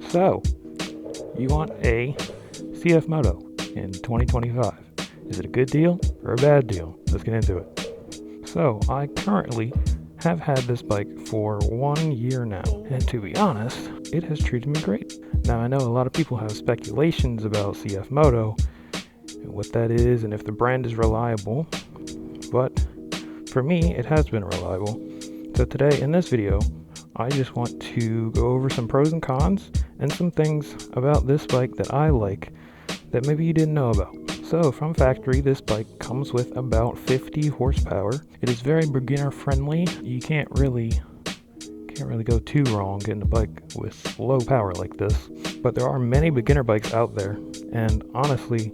So, you want a CFMOTO in 2025. Is it a good deal or a bad deal? Let's get into it. So, I currently have had this bike for 1 year now, and to be honest, it has treated me great. Now, I know a lot of people have speculations about CFMOTO, and what that is, and if the brand is reliable, but for me, it has been reliable. So today, in this video, I just want to go over some pros and cons, and some things about this bike that I like, that maybe you didn't know about. So, from factory, this bike comes with about 50 horsepower. It is very beginner friendly. You can't really go too wrong getting a bike with low power like this. But there are many beginner bikes out there, and honestly,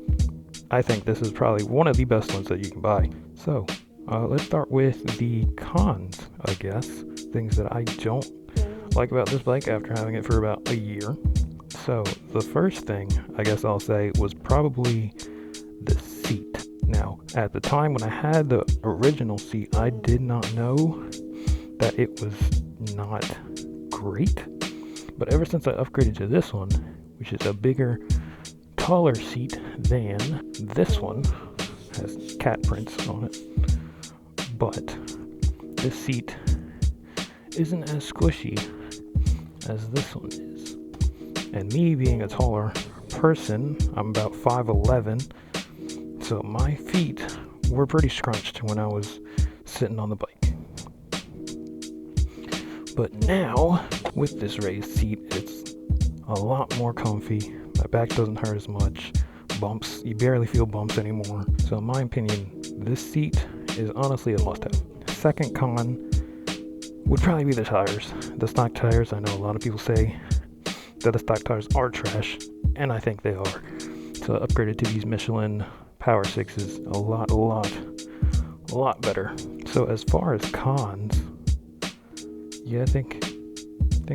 I think this is probably one of the best ones that you can buy. So, let's start with the cons, I guess. Things that I don't like about this bike after having it for about a year. So, the first thing I guess I'll say was probably the seat. Now, at the time when I had the original seat, I did not know that it was not great. But ever since I upgraded to this one, which is a bigger, taller seat than this one, has cat prints on it, but this seat isn't as squishy as this one is. And me being a taller person, I'm about 5'11", so my feet were pretty scrunched when I was sitting on the bike. But now, with this raised seat, it's a lot more comfy. My back doesn't hurt as much. Bumps, you barely feel bumps anymore. So in my opinion, this seat is honestly a must-have. Second con would probably be the tires. The stock tires, I know a lot of people say that the stock tires are trash, and I think they are. So I upgraded to these Michelin Power 6s, a lot better. So as far as cons, yeah, I think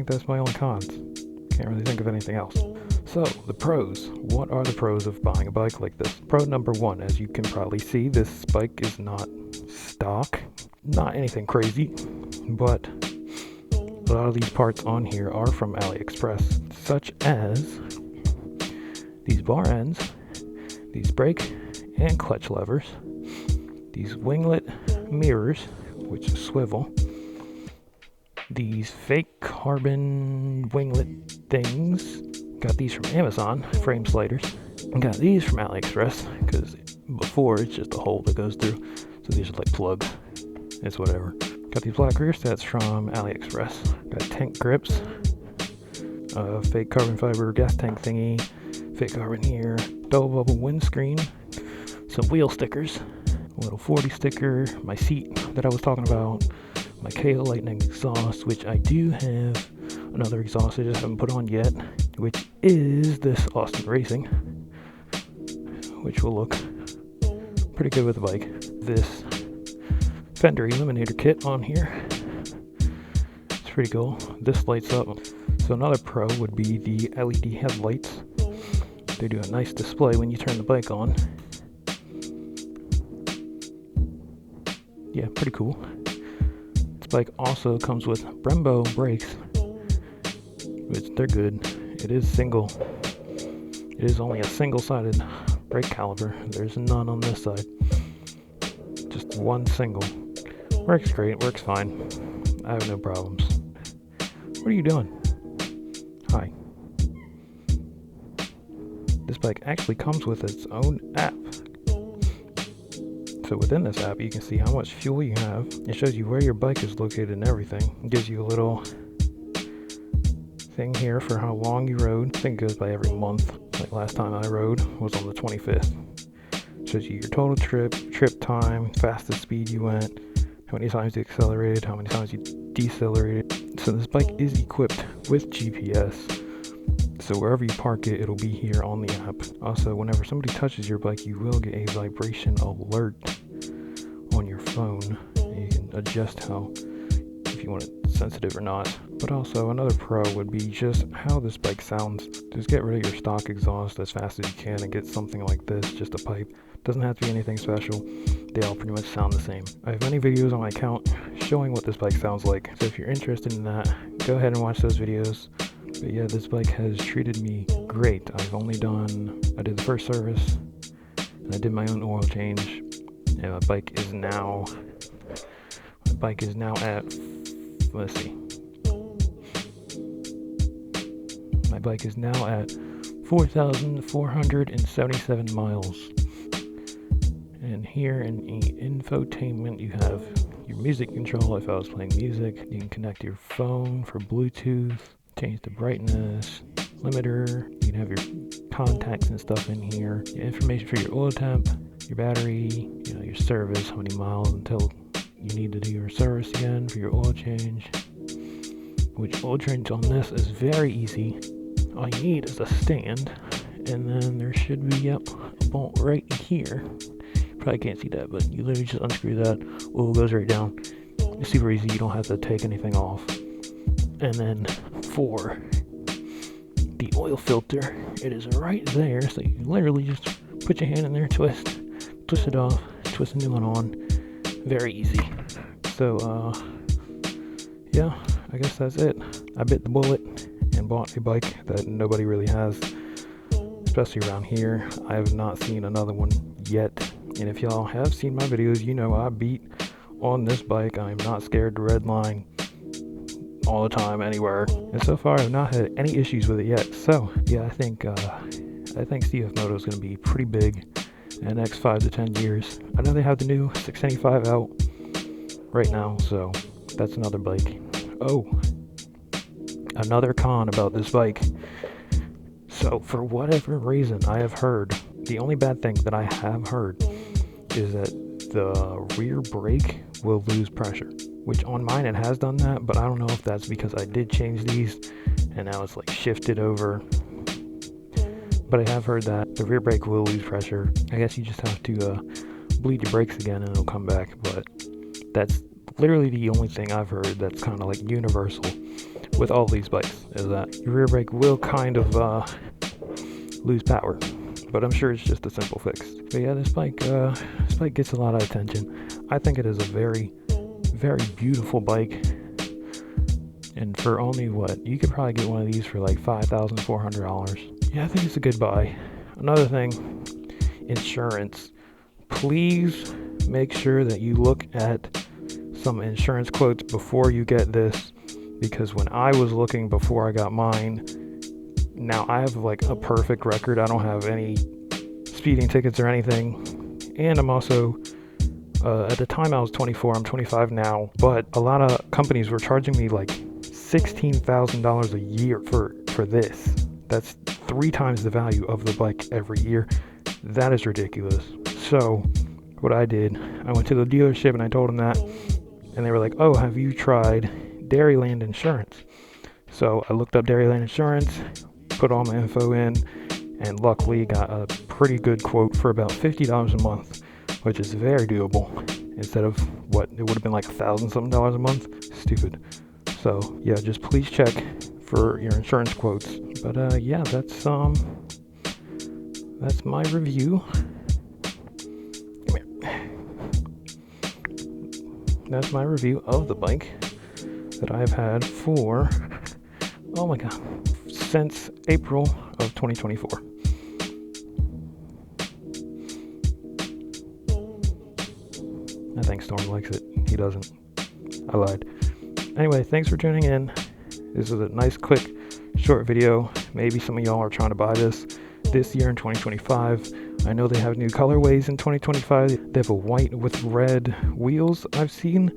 that's my only cons. Can't really think of anything else. So the pros. What are the pros of buying a bike like this? Pro number one, as you can probably see, this bike is not stock, not anything crazy, but a lot of these parts on here are from AliExpress, such as these bar ends, these brake and clutch levers, these winglet mirrors, which swivel, these fake carbon winglet things. Got these from Amazon, frame sliders. Got these from AliExpress, because before it's just a hole that goes through, so these are like plugs. It's whatever. Got these black rear sets from AliExpress. Got tank grips, fake carbon fiber gas tank thingy, fake carbon here, double bubble windscreen, some wheel stickers, a little 40 sticker, my seat that I was talking about, my KO Lightning exhaust, which I do have another exhaust I just haven't put on yet, which is this Austin Racing, which will look pretty good with the bike. This fender eliminator kit on here, it's pretty cool. This lights up. So another pro would be the LED headlights. They do a nice display when you turn the bike on. Yeah, pretty cool. This bike also comes with Brembo brakes, which they're good. It is single. It is only a single-sided brake caliper. There's none on this side. Just one single. Works great. Works fine. I have no problems. What are you doing? Hi. This bike actually comes with its own app. So within this app, you can see how much fuel you have. It shows you where your bike is located and everything. It gives you a little thing here for how long you rode. I think it goes by every month. Like last time I rode was on the 25th. It shows you your total trip time, fastest speed you went, how many times you accelerated, how many times you decelerated. So this bike is equipped with GPS. So wherever you park it, it'll be here on the app. Also, whenever somebody touches your bike, you will get a vibration alert on your phone. You can adjust how, if you want it sensitive or not. But also another pro would be just how this bike sounds. Just get rid of your stock exhaust as fast as you can and get something like this, just a pipe. Doesn't have to be anything special. They all pretty much sound the same. I have many videos on my account showing what this bike sounds like. So if you're interested in that, go ahead and watch those videos. But yeah, this bike has treated me great. I did the first service, and I did my own oil change, and my bike is now at, let's see, my bike is now at 4,477 miles. And here in the infotainment, you have your music control. If I was playing music, you can connect your phone for Bluetooth, change the brightness, limiter. You can have your contacts and stuff in here. Your information for your oil temp, your battery, your service, how many miles until you need to do your service again for your oil change. Which oil change on this is very easy. All you need is a stand, and then there should be, a bolt right here. Probably can't see that, but you literally just unscrew that. Oil goes right down. It's super easy. You don't have to take anything off. And then for the oil filter, it is right there. So you literally just put your hand in there, twist it off, twist a new one on. Very easy. So, yeah, I guess that's it. I bit the bullet and bought a bike that nobody really has, especially around here. I have not seen another one yet. And if y'all have seen my videos, I beat on this bike. I'm not scared to redline all the time, anywhere. And so far, I've not had any issues with it yet. So, yeah, I think CFMOTO is going to be pretty big in the next 5 to 10 years. I know they have the new 675 out right now, so that's another bike. Oh, another con about this bike. So, for whatever reason, I have heard, the only bad thing that I have heard is that the rear brake will lose pressure, which on mine it has done that, but I don't know if that's because I did change these and now it's like shifted over. But I have heard that the rear brake will lose pressure. I guess you just have to bleed your brakes again and it'll come back, but that's literally the only thing I've heard that's kind of like universal with all these bikes, is that your rear brake will kind of lose power. But I'm sure it's just a simple fix. But yeah, this bike gets a lot of attention. I think it is a very, very beautiful bike. And for only you could probably get one of these for like $5,400. Yeah, I think it's a good buy. Another thing, insurance. Please make sure that you look at some insurance quotes before you get this, because when I was looking before I got mine, now I have like a perfect record. I don't have any speeding tickets or anything. And I'm also, at the time I was 24, I'm 25 now, but a lot of companies were charging me like $16,000 a year for this. That's 3 times the value of the bike every year. That is ridiculous. So what I did, I went to the dealership and I told them that, and they were like, oh, have you tried Dairyland Insurance? So I looked up Dairyland Insurance, put all my info in, and luckily got a pretty good quote for about $50 a month, which is very doable, instead of what it would have been like $1,000-something a month. Stupid. So yeah, just please check for your insurance quotes. But yeah, that's my review. Come here. That's my review of the bike that I've had for, oh my god, since April of 2024. I think Storm likes it. He doesn't. I lied. Anyway, thanks for tuning in. This is a nice, quick, short video. Maybe some of y'all are trying to buy this year in 2025. I know they have new colorways in 2025. They have a white with red wheels I've seen.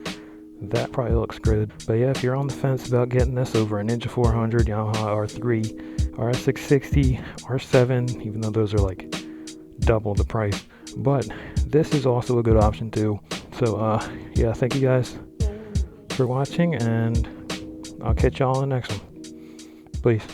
That probably looks good. But yeah, if you're on the fence about getting this over a Ninja 400, Yamaha R3, RS660, R7, even though those are like double the price. But this is also a good option too. So yeah, thank you guys for watching, and I'll catch y'all in the next one. Peace.